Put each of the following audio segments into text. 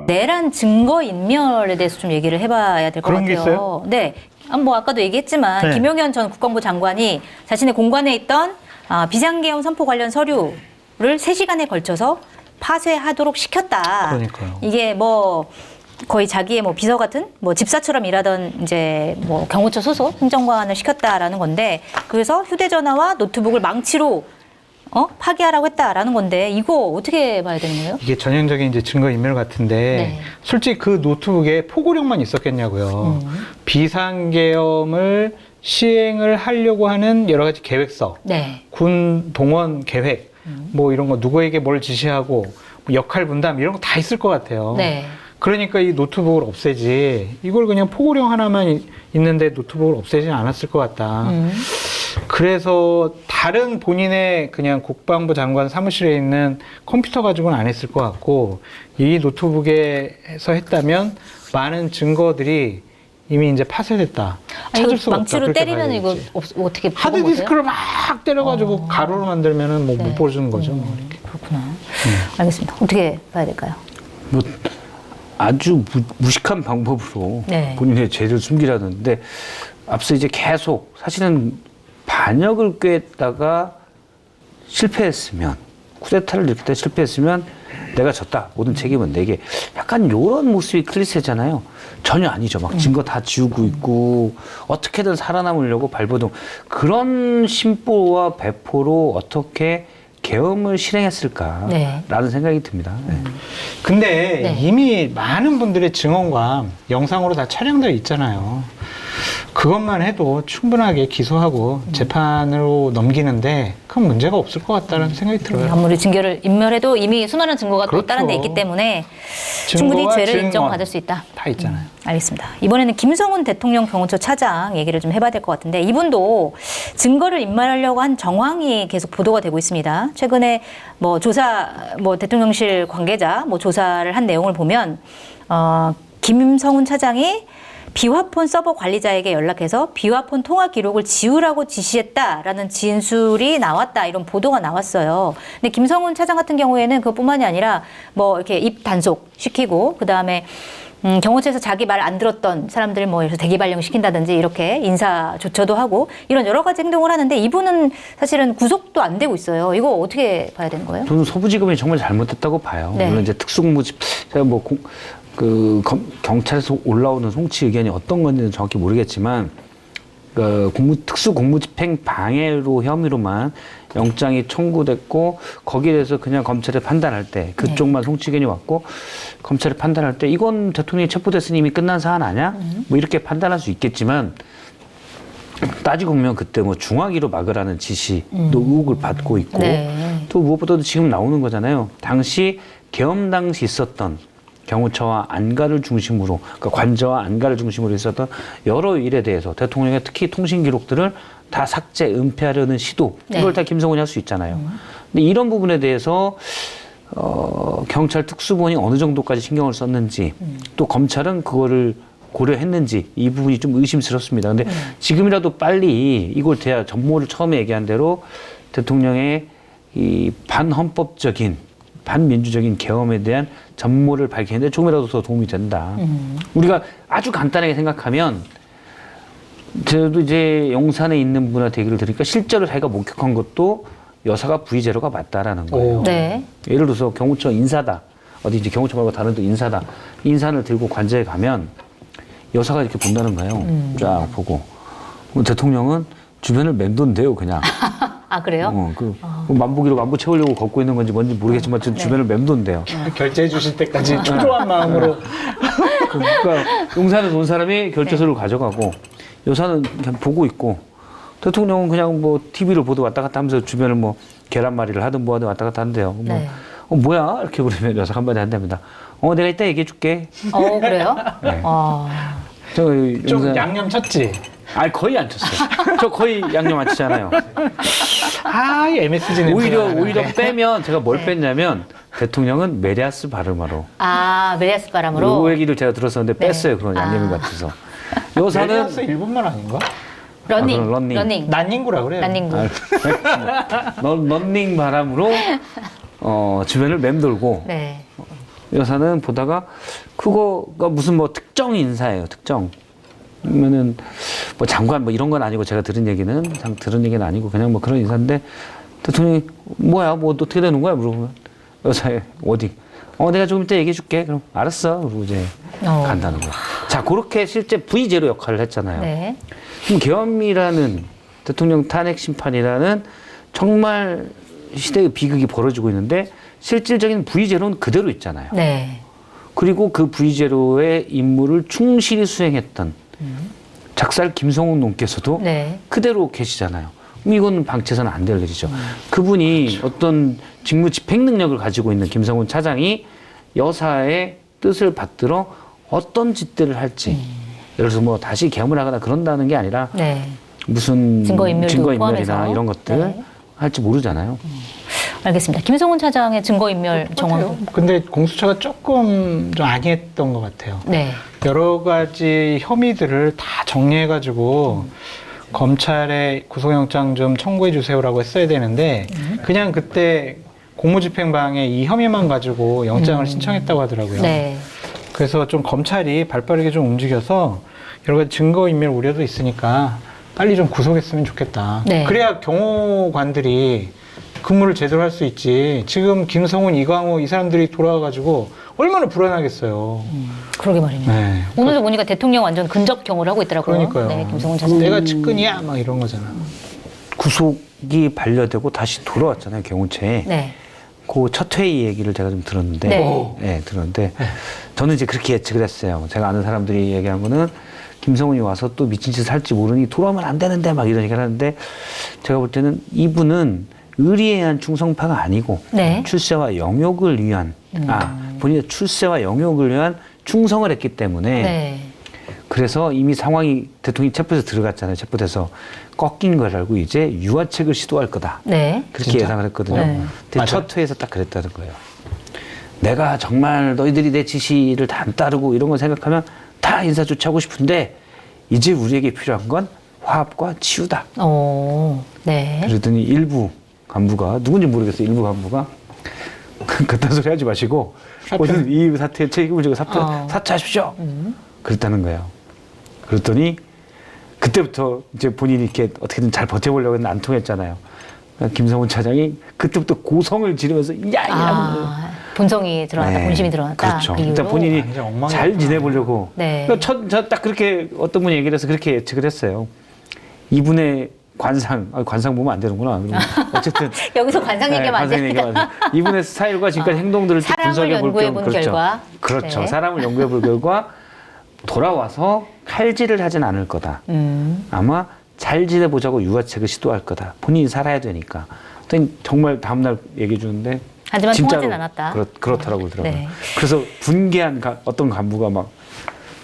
내란 증거 인멸에 대해서 좀 얘기를 해봐야 될 것 같아요. 그런 게 있어요? 네. 뭐 아까도 얘기했지만 네. 김용현 전 국방부 장관이 자신의 공관에 있던 비상계엄 선포 관련 서류를 3시간에 걸쳐서 파쇄하도록 시켰다. 그러니까요. 이게 뭐 거의 자기의 뭐 비서 같은 뭐 집사처럼 일하던 이제 뭐 경호처 소속 행정관을 시켰다라는 건데, 그래서 휴대전화와 노트북을 망치로 파기하라고 했다라는 건데, 이거 어떻게 봐야 되는 거예요? 이게 전형적인 이제 증거인멸 같은데 네. 솔직히 그 노트북에 포고령만 있었겠냐고요. 비상계엄을 시행을 하려고 하는 여러 가지 계획서, 네. 군 동원 계획, 뭐 이런 거 누구에게 뭘 지시하고 뭐 역할 분담 이런 거 다 있을 것 같아요. 네. 그러니까 이 노트북을 없애지, 이걸 그냥 포고령 하나만 있는데 노트북을 없애지는 않았을 것 같다. 그래서 다른 본인의 그냥 국방부 장관 사무실에 있는 컴퓨터 가지고는 안 했을 것 같고, 이 노트북에서 했다면 많은 증거들이 이미 이제 파쇄됐다. 찾을 수가 없다. 망치로 그렇게 때리면 이거 봐야겠지. 어떻게 보고 하드디스크를 막 때려가지고 가로로 만들면은 뭐 못 네. 보여주는 거죠. 뭐 이렇게. 그렇구나. 알겠습니다. 어떻게 봐야 될까요? 뭐 아주 무식한 방법으로 네. 본인의 죄를 숨기라는데, 앞서 이제 계속 사실은 반역을 꾀했다가 실패했으면, 쿠데타를 일으킬 때 실패했으면 내가 졌다, 모든 책임은 내게, 약간 이런 모습이 클리셰잖아요. 전혀 아니죠. 막 증거 다 지우고 있고 어떻게든 살아남으려고 발버둥, 그런 심보와 배포로 어떻게 계엄을 실행했을까라는 네. 생각이 듭니다. 네. 근데 네. 이미 많은 분들의 증언과 영상으로 다 촬영되어 있잖아요. 그것만 해도 충분하게 기소하고 재판으로 넘기는데 큰 문제가 없을 것 같다는 생각이 들어요. 아무리 증거를 인멸해도 이미 수많은 증거가 그렇죠. 또 다른 데 있기 때문에 충분히 증거와 죄를 증언 인정받을 수 있다. 다 있잖아요. 알겠습니다. 이번에는 김성훈 대통령 경호처 차장 얘기를 좀 해봐야 될 것 같은데, 이분도 증거를 인멸하려고 한 정황이 계속 보도가 되고 있습니다. 최근에 뭐 대통령실 관계자 조사를 한 내용을 보면 김성훈 차장이 비화폰 서버 관리자에게 연락해서 비화폰 통화 기록을 지우라고 지시했다라는 진술이 나왔다, 이런 보도가 나왔어요. 근데 김성훈 차장 같은 경우에는 그것뿐만이 아니라 뭐 이렇게 입 단속 시키고, 그 다음에 경호처에서 자기 말 안 들었던 사람들 뭐 대기 발령 시킨다든지 이렇게 인사 조처도 하고 이런 여러 가지 행동을 하는데, 이분은 사실은 구속도 안 되고 있어요. 이거 어떻게 봐야 되는 거예요? 저는 서부지검이 정말 잘못했다고 봐요. 네. 물론 이제 특수공무집, 제가 뭐 경찰에서 올라오는 송치 의견이 어떤 건지는 정확히 모르겠지만, 특수공무집행 방해로 혐의로만 영장이 청구됐고, 거기에 대해서 그냥 검찰이 판단할 때 그쪽만 송치 의견이 왔고, 검찰이 판단할 때 이건 대통령이 체포됐으니 이미 끝난 사안 아니야? 뭐 이렇게 판단할 수 있겠지만, 따지고 보면 그때 뭐 중화기로 막으라는 지시도 의혹을 받고 있고, 네. 또 무엇보다도 지금 나오는 거잖아요. 당시 계엄 당시 있었던 경호처와 안가를 중심으로, 그러니까 관저와 안가를 중심으로 있었던 여러 일에 대해서 대통령의 특히 통신 기록들을 다 삭제, 은폐하려는 시도, 네. 이걸 다 김성훈이 할 수 있잖아요. 근데 이런 부분에 대해서 경찰 특수본이 어느 정도까지 신경을 썼는지, 또 검찰은 그거를 고려했는지, 이 부분이 좀 의심스럽습니다. 근데 지금이라도 빨리 이걸 대야, 전모를 처음에 얘기한 대로 대통령의 이 반헌법적인, 반민주적인 계엄에 대한 전모를 밝히는데 조금이라도 더 도움이 된다. 우리가 아주 간단하게 생각하면, 저도 이제 용산에 있는 분한테 얘기를 들으니까 실제로 자기가 목격한 것도 여사가 부의제로가 맞다라는 거예요. 네. 예를 들어서 경호처 인사다, 어디 이제 경호처 말고 다른 데 인사다, 인산을 들고 관저에 가면 여사가 이렇게 본다는 거예요. 쫙 보고. 대통령은 주변을 맴돈대요, 그냥. 아, 그래요? 만보기로 만보 채우려고 걷고 있는 건지 뭔지 모르겠지만 주변을 맴돈대요. 결제해 주실 때까지 초조한 마음으로. 그러니까 용산에서 온 사람이 결제서를 가져가고, 여사는 그냥 보고 있고, 대통령은 그냥 뭐 TV를 보도 왔다 갔다 하면서 주변을 뭐 계란말이를 하든 뭐 하든 왔다 갔다 한대요. 네. 뭐야? 이렇게 물으면 여사가 한마디 한답니다. 내가 이따 얘기해 줄게. 그래요? 네. 좀 용산, 양념 쳤지? 아니, 거의 안 쳤어요. 저 거의 양념 안 치잖아요. MSG는 오히려 빼면, 제가 뭘 뺐냐면, 대통령은 메리아스 발음으로. 메리아스 바람으로. 그 얘기를 제가 들었었는데 뺐어요. 그런 양념이 같아서. 여사는 메리아스 일본말 아닌가? 러닝. 러닝. 러닝. 난닝구라 그래요. 난닝구. 런닝 바람으로 주변을 맴돌고, 네. 여사는 보다가 그거가 무슨 뭐 특정 인사예요. 특정. 그러면은 뭐 장관 뭐 이런 건 아니고 제가 들은 얘기는 아니고 그냥 뭐 그런 인사인데 대통령이 뭐야 뭐 어떻게 되는 거야 물어보면 여사에 어디 내가 조금 이따 얘기해 줄게. 그럼 알았어. 그리고 이제 간다는 거예요. 자, 그렇게 실제 V0 역할을 했잖아요. 네. 그럼 계엄이라는 대통령 탄핵 심판이라는 정말 시대의 비극이 벌어지고 있는데 실질적인 V0는 그대로 있잖아요. 네. 그리고 그 V0의 임무를 충실히 수행했던 작살 김성훈 논께서도 네. 그대로 계시잖아요. 그럼 이건 방치해서는 안 될 일이죠. 그분이 어떤 직무 집행 능력을 가지고 있는 김성훈 차장이 여사의 뜻을 받들어 어떤 짓들을 할지 예를 들어서 뭐 다시 계엄을 하거나 그런다는 게 아니라 네. 무슨 증거인멸도 증거인멸이나 포함해서. 이런 것들 네. 할지 모르잖아요. 알겠습니다. 김성훈 차장의 증거인멸 정황도. 근데 공수처가 조금 좀 안이했던 것 같아요. 네. 여러 가지 혐의들을 다 정리해가지고 검찰에 구속영장 좀 청구해 주세요라고 했어야 되는데 그냥 그때 공무집행방에 이 혐의만 가지고 영장을 신청했다고 하더라고요. 네. 그래서 좀 검찰이 발빠르게 좀 움직여서 여러 가지 증거인멸 우려도 있으니까 빨리 좀 구속했으면 좋겠다. 네. 그래야 경호관들이 근무를 제대로 할 수 있지. 지금 김성훈, 이광호 이 사람들이 돌아와가지고 얼마나 불안하겠어요. 그러게 말입니다. 네. 오늘도 보니까 대통령 완전 근접 경호를 하고 있더라고요. 그러니까요. 네, 김성훈 차장. 내가 측근이야 막 이런 거잖아. 구속이 반려되고 다시 돌아왔잖아요. 경호처에. 네. 그 첫 회의 얘기를 제가 좀 들었는데, 네. 들었는데 저는 이제 그렇게 예측을 했어요. 제가 아는 사람들이 얘기한 거는 김성훈이 와서 또 미친 짓을 할지 모르니 돌아오면 안 되는데 막 이런 얘기를 하는데 제가 볼 때는 이분은 의리에 의한 충성파가 아니고 네. 출세와 영역을 위한 본인의 출세와 영역을 위한 충성을 했기 때문에 네. 그래서 이미 상황이 대통령이 체포해서 들어갔잖아요. 체포돼서 꺾인 걸 알고 이제 유화책을 시도할 거다. 네. 그렇게 진짜? 예상을 했거든요. 네. 근데 첫 회에서 딱 그랬다는 거예요. 내가 정말 너희들이 내 지시를 다 안 따르고 이런 걸 생각하면 다 인사 조치하고 싶은데 이제 우리에게 필요한 건 화합과 치유다. 네. 그러더니 일부 간부가 누군지 모르겠어요. 일부 간부가 그딴 소리 하지 마시고 오늘 이 사태에 책임을 지고 사퇴하십시오. 그랬다는 거예요. 그랬더니 그때부터 이제 본인이 이렇게 어떻게든 잘 버텨보려고 했는데 안 통했잖아요. 그러니까 김성훈 차장이 그때부터 고성을 지르면서 본성이 드러났다, 네. 본심이 드러났다. 그렇죠. 그 이후로. 일단 본인이 완전 엉망이었구나. 잘 지내보려고. 네. 그러니까 딱 그렇게 어떤 분이 얘기를 해서 그렇게 예측을 했어요. 이분의 관상 보면 안 되는구나. 어쨌든 여기서 관상 얘기하면 안 관상 됩니다. 얘기하면 이분의 스타일과 지금까지 행동들을 쭉 사람을 분석해 볼 연구해 본 그렇죠. 결과. 그렇죠. 네. 사람을 연구해 볼 결과 돌아와서 칼질을 하진 않을 거다. 아마 잘 지내보자고 유화책을 시도할 거다. 본인이 살아야 되니까. 그랬더니 정말 다음날 얘기해 주는데 하지만 진짜로 통하진 않았다. 그렇더라고 그러더라고요. 네. 그래서 분개한 어떤 간부가 막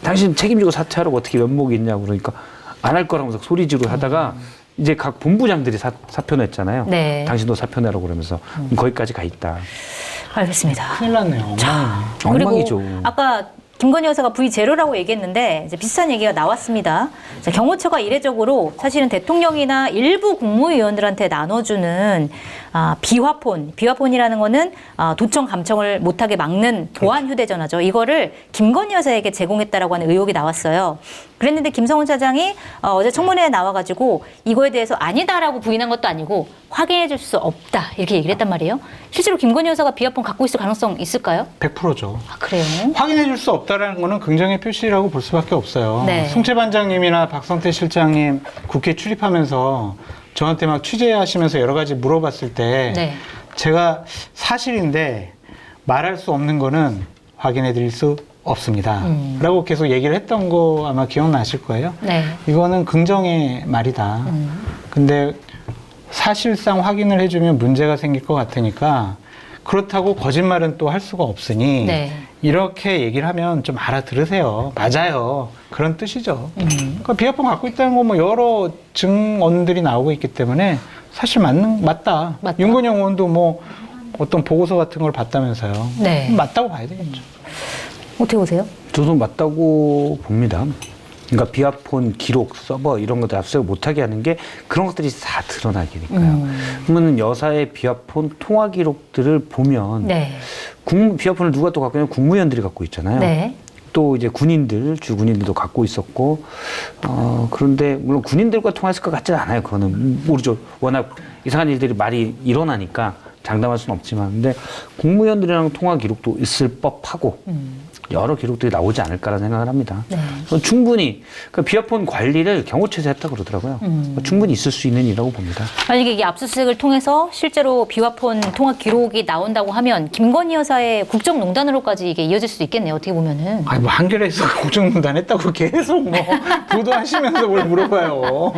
당신 책임지고 사퇴하라고 어떻게 면목이 있냐고 그러니까 안 할 거라면서 소리 지르고 하다가 이제 각 본부장들이 사표 냈잖아요. 네. 당신도 사표 내라고 그러면서 거기까지 가 있다. 알겠습니다. 큰일 났네요. 엉망이네. 엉망이죠. 그리고 아까 김건희 여사가 V0라고 얘기했는데 이제 비슷한 얘기가 나왔습니다. 자, 경호처가 이례적으로 사실은 대통령이나 일부 국무위원들한테 나눠주는 비화폰이라는 거는 도청 감청을 못하게 막는 보안 휴대전화죠. 이거를 김건희 여사에게 제공했다라고 하는 의혹이 나왔어요. 그랬는데 김성훈 차장이 어제 청문회에 나와가지고 이거에 대해서 아니다라고 부인한 것도 아니고 확인해 줄 수 없다 이렇게 얘기를 했단 말이에요. 실제로 김건희 여사가 비화폰 갖고 있을 가능성 있을까요? 100%죠. 그래요? 확인해 줄 수 없다라는 거는 긍정의 표시라고 볼 수밖에 없어요. 네. 송채 반장님이나 박성태 실장님 국회 출입하면서 저한테 막 취재하시면서 여러 가지 물어봤을 때 네. 제가 사실인데 말할 수 없는 거는 확인해 드릴 수 없습니다. 라고 계속 얘기를 했던 거 아마 기억나실 거예요. 네. 이거는 긍정의 말이다. 근데 사실상 확인을 해주면 문제가 생길 것 같으니까 그렇다고 거짓말은 또 할 수가 없으니 네. 이렇게 얘기를 하면 좀 알아들으세요. 맞아요. 그런 뜻이죠. 그러니까 비화폰 갖고 있다는 거 뭐 여러 증언들이 나오고 있기 때문에 사실 맞다. 맞다. 윤건영 의원도 뭐 어떤 보고서 같은 걸 봤다면서요. 네. 맞다고 봐야 되겠죠. 어떻게 보세요? 저도 맞다고 봅니다. 그러니까 비아폰 기록, 서버 이런 것들 압수수색 못하게 하는 게 그런 것들이 다 드러나게 되니까요. 그러면 여사의 비아폰 통화 기록들을 보면 네. 비아폰을 누가 또 갖고 있냐면 국무위원들이 갖고 있잖아요. 네. 또 이제 군인들, 주군인들도 갖고 있었고, 그런데 물론 군인들과 통화했을 것 같지는 않아요. 그거는 모르죠. 워낙 이상한 일들이 많이 일어나니까 장담할 수는 없지만, 근데 국무위원들이랑 통화 기록도 있을 법하고 여러 기록들이 나오지 않을까라는 생각을 합니다. 네. 충분히 그 비아폰 관리를 경호처에서 했다 그러더라고요. 충분히 있을 수 있는 일이라고 봅니다. 만약에 이게 압수수색을 통해서 실제로 비화폰 통화 기록이 나온다고 하면 김건희 여사의 국정농단으로까지 이게 이어질 수도 있겠네요. 어떻게 보면은. 아니 뭐 한겨레에서 국정농단 했다고 계속 뭐 보도하시면서 뭘 물어봐요.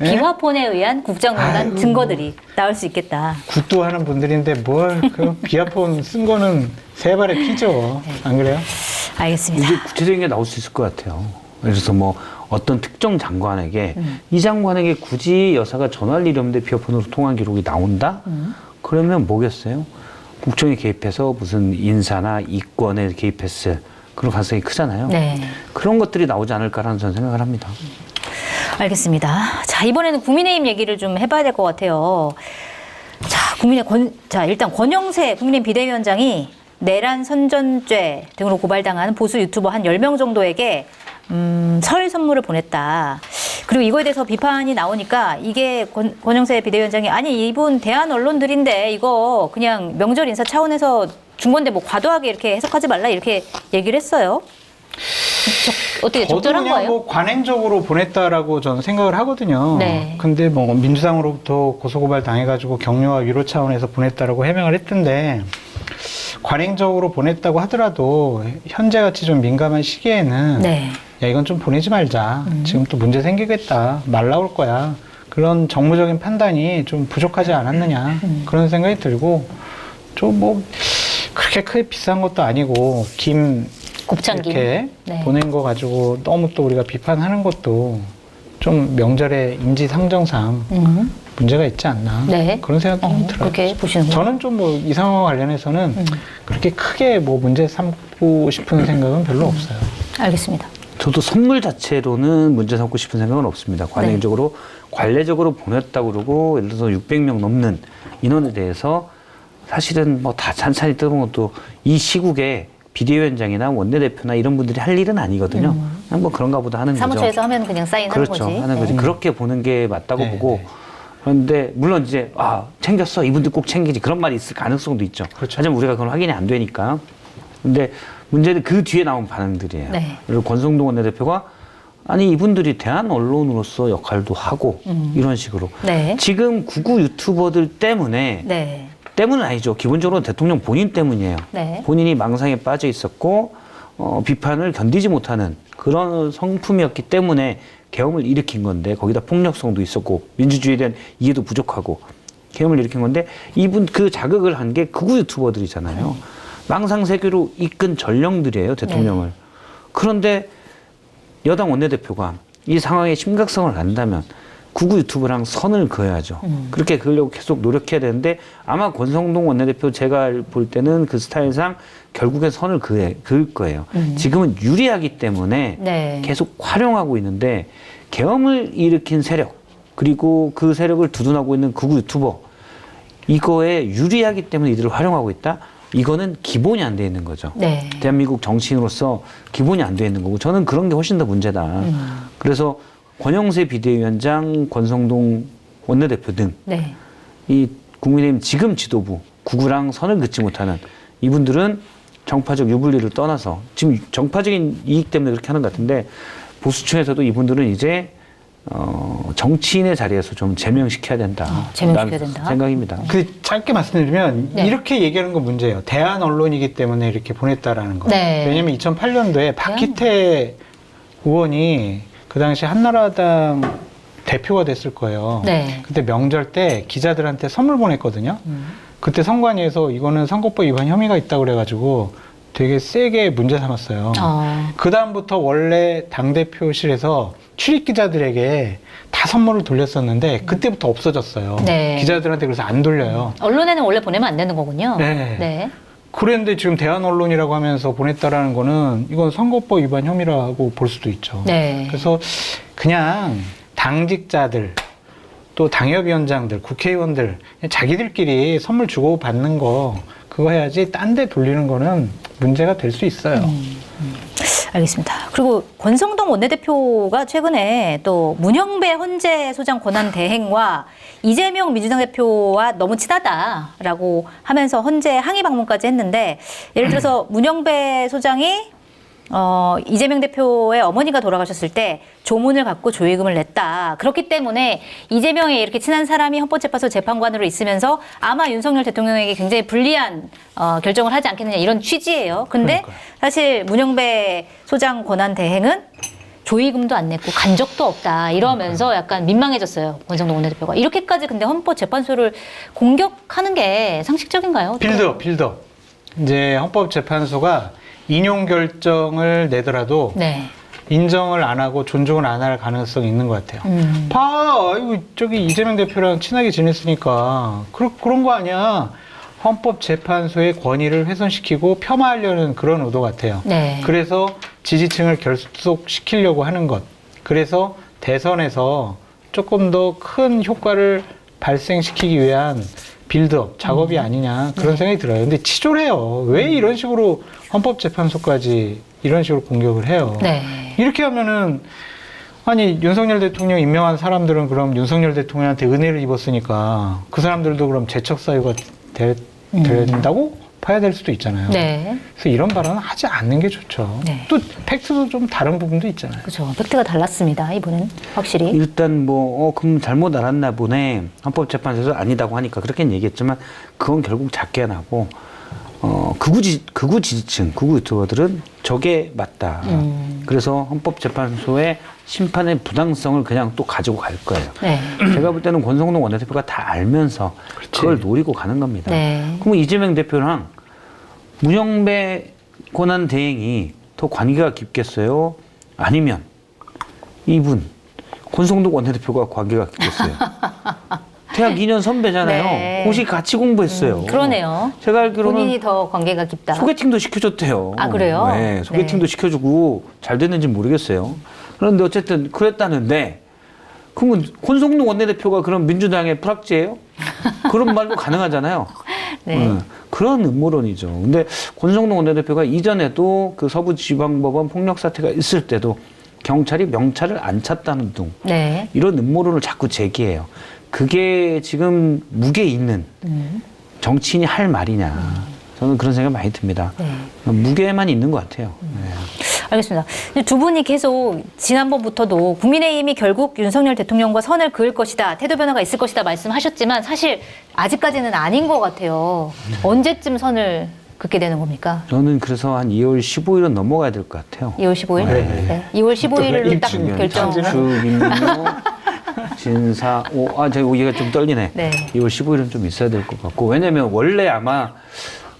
예? 비화폰에 의한 국정농단 아이고. 증거들이 나올 수 있겠다. 굿도 하는 분들인데 뭘 그 비아폰 쓴 거는 세 발의 피죠. 안 그래요? 알겠습니다. 이게 구체적인 게 나올 수 있을 것 같아요. 그래서 뭐 어떤 특정 장관에게 이 장관에게 굳이 여사가 전화할 일이 없는데 비아폰으로 통화한 기록이 나온다? 그러면 뭐겠어요? 국정에 개입해서 무슨 인사나 이권에 개입했을 그런 가능성이 크잖아요. 네. 그런 것들이 나오지 않을까라는 저는 생각을 합니다. 알겠습니다. 자, 이번에는 국민의힘 얘기를 좀 해봐야 될 것 같아요. 자, 일단 권영세 국민의힘 비대위원장이 내란 선전죄 등으로 고발당한 보수 유튜버 한 10명 정도에게 설 선물을 보냈다. 그리고 이거에 대해서 비판이 나오니까 이게 권영세 비대위원장이 아니 이분 대한 언론들인데 이거 그냥 명절 인사 차원에서 준 건데 뭐 과도하게 이렇게 해석하지 말라 이렇게 얘기를 했어요. 어떻게 저도 적절한 그냥 거예요? 뭐 관행적으로 보냈다라고 저는 생각을 하거든요. 네. 근데 뭐 민주당으로부터 고소고발 당해가지고 격려와 위로 차원에서 보냈다라고 해명을 했던데 관행적으로 보냈다고 하더라도 현재같이 좀 민감한 시기에는 네. 야 이건 좀 보내지 말자. 지금 또 문제 생기겠다. 말 나올 거야. 그런 정무적인 판단이 좀 부족하지 않았느냐 그런 생각이 들고 좀 뭐 그렇게 크게 비싼 것도 아니고 김 곱창김. 이렇게 네. 보낸 거 가지고 너무 또 우리가 비판하는 것도 좀 명절의 인지상정상 문제가 있지 않나 네. 그런 생각이 좀 들어요. 그렇게 보시는 거예요? 저는 좀 뭐 이 상황과 관련해서는 그렇게 크게 뭐 문제 삼고 싶은 생각은 별로 없어요. 알겠습니다. 저도 선물 자체로는 문제 삼고 싶은 생각은 없습니다. 관행적으로, 관례적으로 보냈다고 그러고, 예를 들어서 600명 넘는 인원에 대해서 사실은 뭐 다 찬찬히 뜯은 것도 이 시국에 비대위원장이나 원내대표나 이런 분들이 할 일은 아니거든요. 그냥 뭐 그런가 보다 하는 거죠. 사무처에서 하면 그냥 사인하는 그렇죠. 거지. 하는 거지. 그렇게 보는 게 맞다고 네, 보고. 네. 그런데 물론 이제 챙겼어. 이분들 꼭 챙기지. 그런 말이 있을 가능성도 있죠. 그렇죠. 하지만 우리가 그건 확인이 안 되니까. 근데 문제는 그 뒤에 나온 반응들이에요. 네. 그리고 권성동 원내대표가 아니 이분들이 대한 언론으로서 역할도 하고 이런 식으로. 네. 지금 구구 유튜버들 때문에 네. 때문은 아니죠. 기본적으로 대통령 본인 때문이에요. 네. 본인이 망상에 빠져 있었고 비판을 견디지 못하는 그런 성품이었기 때문에 계엄을 일으킨 건데 거기다 폭력성도 있었고 민주주의에 대한 이해도 부족하고 계엄을 일으킨 건데 이분 그 자극을 한 게 극우 유튜버들이잖아요. 망상 세계로 이끈 전령들이에요, 대통령을. 그런데 여당 원내대표가 이 상황의 심각성을 안다면 극우 유튜브랑 선을 그어야죠. 그렇게 그으려고 계속 노력해야 되는데 아마 권성동 원내대표 제가 볼 때는 그 스타일상 결국엔 선을 그을 거예요. 지금은 유리하기 때문에 네. 계속 활용하고 있는데 계엄을 일으킨 세력 그리고 그 세력을 두둔하고 있는 극우 유튜버 이거에 유리하기 때문에 이들을 활용하고 있다? 이거는 기본이 안 돼 있는 거죠. 네. 대한민국 정치인으로서 기본이 안 돼 있는 거고 저는 그런 게 훨씬 더 문제다. 그래서 권영세 비대위원장, 권성동 원내대표 등 이 네. 국민의힘 지금 지도부 구구랑 선을 긋지 못하는 이분들은 정파적 유불리를 떠나서 지금 정파적인 이익 때문에 그렇게 하는 것 같은데 보수층에서도 이분들은 이제 정치인의 자리에서 좀 제명시켜야 된다. 제명시켜야 된다. 생각입니다. 그 짧게 말씀드리면 네. 이렇게 얘기하는 건 문제예요. 대한 언론이기 때문에 이렇게 보냈다라는 거. 네. 왜냐하면 2008년도에 박기태 의원이 그 당시 한나라당 대표가 됐을 거예요. 네. 그때 명절 때 기자들한테 선물 보냈거든요. 그때 선관위에서 이거는 선거법 위반 혐의가 있다고 그래가지고 되게 세게 문제 삼았어요. 그 다음부터 원래 당대표실에서 출입 기자들에게 다 선물을 돌렸었는데 그때부터 없어졌어요. 네. 기자들한테 그래서 안 돌려요. 언론에는 원래 보내면 안 되는 거군요. 네. 네. 그런데 지금 대한 언론이라고 하면서 보냈다라는 거는 이건 선거법 위반 혐의라고 볼 수도 있죠. 네. 그래서 그냥 당직자들 또 당협위원장들, 국회의원들 자기들끼리 선물 주고 받는 거 그거 해야지 딴 데 돌리는 거는 문제가 될 수 있어요. 알겠습니다. 그리고 권성동 원내대표가 최근에 또 문영배 헌재 소장 권한 대행과 이재명 민주당 대표와 너무 친하다라고 하면서 헌재 항의 방문까지 했는데, 예를 들어서 문영배 소장이 이재명 대표의 어머니가 돌아가셨을 때 조문을 받고 조의금을 냈다. 그렇기 때문에 이재명이 이렇게 친한 사람이 헌법재판소 재판관으로 있으면서 아마 윤석열 대통령에게 굉장히 불리한 결정을 하지 않겠느냐, 이런 취지예요. 근데 그러니까요. 사실 문영배 소장 권한 대행은 조의금도 안 냈고 간 적도 없다, 이러면서 약간 민망해졌어요, 권성동 원내대표가. 이렇게까지 근데 헌법재판소를 공격하는 게 상식적인가요? 빌드업. 이제 헌법재판소가 인용 결정을 내더라도 네. 인정을 안 하고 존중을 안 할 가능성이 있는 것 같아요. 아이고, 저기 이재명 대표랑 친하게 지냈으니까 그런 거 아니야. 헌법재판소의 권위를 훼손시키고 폄하하려는 그런 의도 같아요. 네. 그래서 지지층을 결속시키려고 하는 것. 그래서 대선에서 조금 더 큰 효과를 발생시키기 위한 빌드업 작업이 아니냐, 그런 생각이 들어요. 근데 치졸해요. 왜 이런 식으로 헌법재판소까지 이런 식으로 공격을 해요. 네. 이렇게 하면은, 아니 윤석열 대통령 임명한 사람들은 그럼 윤석열 대통령한테 은혜를 입었으니까 그 사람들도 그럼 재척 사유가 된다고 봐야 될 수도 있잖아요. 네. 그래서 이런 발언은 하지 않는 게 좋죠. 네. 또 팩트도 좀 다른 부분도 있잖아요. 그렇죠. 팩트가 달랐습니다, 이분은 확실히. 일단 그럼 잘못 알았나 보네. 헌법재판소에서 아니다고 하니까 그렇게 얘기했지만 그건 결국 작게 나고 극우 지지층, 극우 유튜버들은 저게 맞다. 그래서 헌법재판소의 심판의 부당성을 그냥 또 가지고 갈 거예요. 네. 제가 볼 때는 권성동 원내대표가 다 알면서 그걸 노리고 가는 겁니다. 네. 그럼 이재명 대표랑 문영배 권한 대행이 더 관계가 깊겠어요? 아니면 이분 권성동 원내대표가 관계가 깊겠어요? 대학 2년 선배잖아요. 네. 고시 같이 공부했어요. 그러네요. 제가 알기로는 본인이 더 관계가 깊다. 소개팅도 시켜줬대요. 아, 그래요? 네, 소개팅도 네. 시켜주고 잘 됐는지 모르겠어요. 그런데 어쨌든 그랬다는데, 그러면 권성동 원내대표가 그럼 민주당의 프락지예요? 그런 말도 가능하잖아요. 네. 그런 음모론이죠. 근데 권성동 원내대표가 이전에도 그 서부지방법원 폭력 사태가 있을 때도 경찰이 명찰을 안 찼다는 등 네. 이런 음모론을 자꾸 제기해요. 그게 지금 무게 있는 정치인이 할 말이냐. 저는 그런 생각 많이 듭니다. 네. 무게만 있는 것 같아요. 네. 알겠습니다. 두 분이 계속 지난번부터도 국민의힘이 결국 윤석열 대통령과 선을 그을 것이다, 태도 변화가 있을 것이다 말씀하셨지만 사실 아직까지는 아닌 것 같아요. 언제쯤 선을 긋게 되는 겁니까? 저는 그래서 한 2월 15일은 넘어가야 될 것 같아요. 2월 15일? 네. 네. 2월 15일로 딱 입증, 결정. 추임료, 진사, 얘가 좀 떨리네. 네. 2월 15일은 좀 있어야 될 것 같고, 왜냐면 원래 아마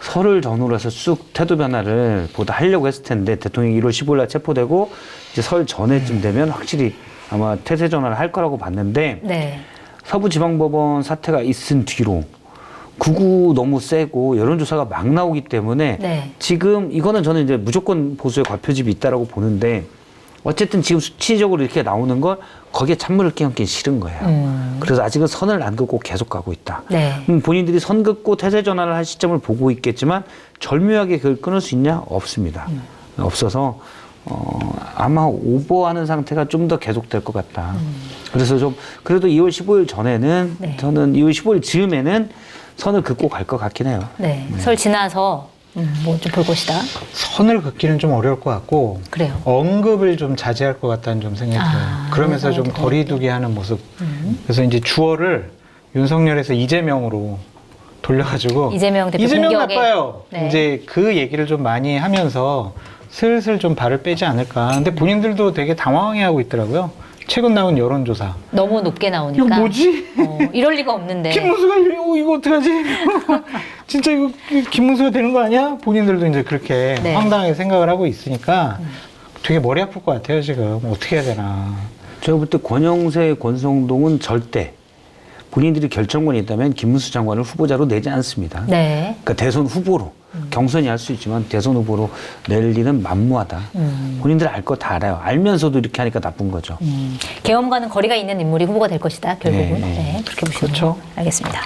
설을 전후로 해서 쑥 태도 변화를 보다 하려고 했을 텐데, 대통령이 1월 15일 날 체포되고, 이제 설 전에쯤 되면 확실히 아마 태세 전환을 할 거라고 봤는데, 네. 서부지방법원 사태가 있은 뒤로 극우 너무 세고 여론조사가 막 나오기 때문에 네. 지금 이거는 저는 이제 무조건 보수의 과표집이 있다라고 보는데, 어쨌든 지금 수치적으로 이렇게 나오는 걸 거기에 찬물을 끼얹기 싫은 거예요. 그래서 아직은 선을 안 긋고 계속 가고 있다. 네. 본인들이 선 긋고 태세 전환을 할 시점을 보고 있겠지만 절묘하게 그걸 끊을 수 있냐? 없습니다. 없어서 아마 오버하는 상태가 좀 더 계속될 것 같다. 그래서 좀 그래도 2월 15일 전에는 네. 저는 2월 15일 즈음에는 선을 긋고 갈 것 같긴 해요. 네. 설 지나서 뭐 좀 볼 것이다. 선을 긋기는 좀 어려울 것 같고, 그래요. 언급을 좀 자제할 것 같다는 좀 생각이 들어요. 그러면서 좀 거리두기 하는 모습. 그래서 이제 주어를 윤석열에서 이재명으로 돌려가지고 이재명 대표 이재명 공격에. 나빠요. 네. 이제 그 얘기를 좀 많이 하면서 슬슬 좀 발을 빼지 않을까. 근데 본인들도 되게 당황해하고 있더라고요. 최근 나온 여론조사. 너무 높게 나오니까. 이거 뭐지? 이럴 리가 없는데. 김문수가 이거 어떡하지? 진짜 이거 김문수가 되는 거 아니야? 본인들도 이제 그렇게 네. 황당하게 생각을 하고 있으니까 되게 머리 아플 것 같아요, 지금. 어떻게 해야 되나. 제가 볼 때 권영세, 권성동은 절대 본인들이 결정권이 있다면 김문수 장관을 후보자로 내지 않습니다. 네. 그러니까 대선 후보로 경선이 할 수 있지만 대선 후보로 낼 리는 만무하다. 본인들 알 거 다 알아요. 알면서도 이렇게 하니까 나쁜 거죠. 계엄과는 거리가 있는 인물이 후보가 될 것이다. 결국은. 네, 네. 네, 그렇게 보시면 그렇죠. 알겠습니다.